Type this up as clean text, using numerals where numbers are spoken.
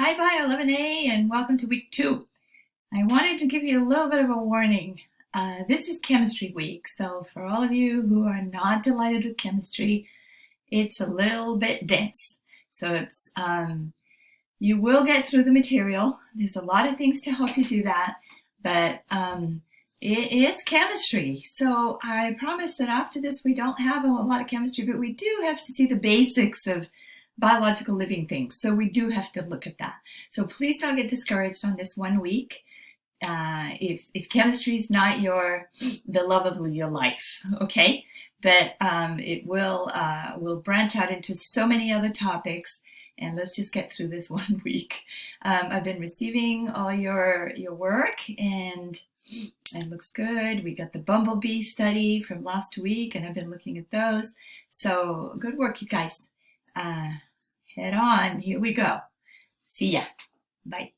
Hi, Bio 11A, and welcome to week 2. I wanted to give you a little bit of a warning. This is chemistry week, so for all of you who are not delighted with chemistry, it's a little bit dense. So you will get through the material. There's a lot of things to help you do that, but it is chemistry. So I promise that after this we don't have a lot of chemistry, but we do have to see the basics of biological living things. So we do have to look at that. So please don't get discouraged on this 1 week. If chemistry is not the love of your life, okay? But it will branch out into so many other topics, and let's just get through this 1 week. I've been receiving all your work, and it looks good. We got the bumblebee study from last week, and I've been looking at those. So good work, you guys. Head on. Here we go. See ya. Bye.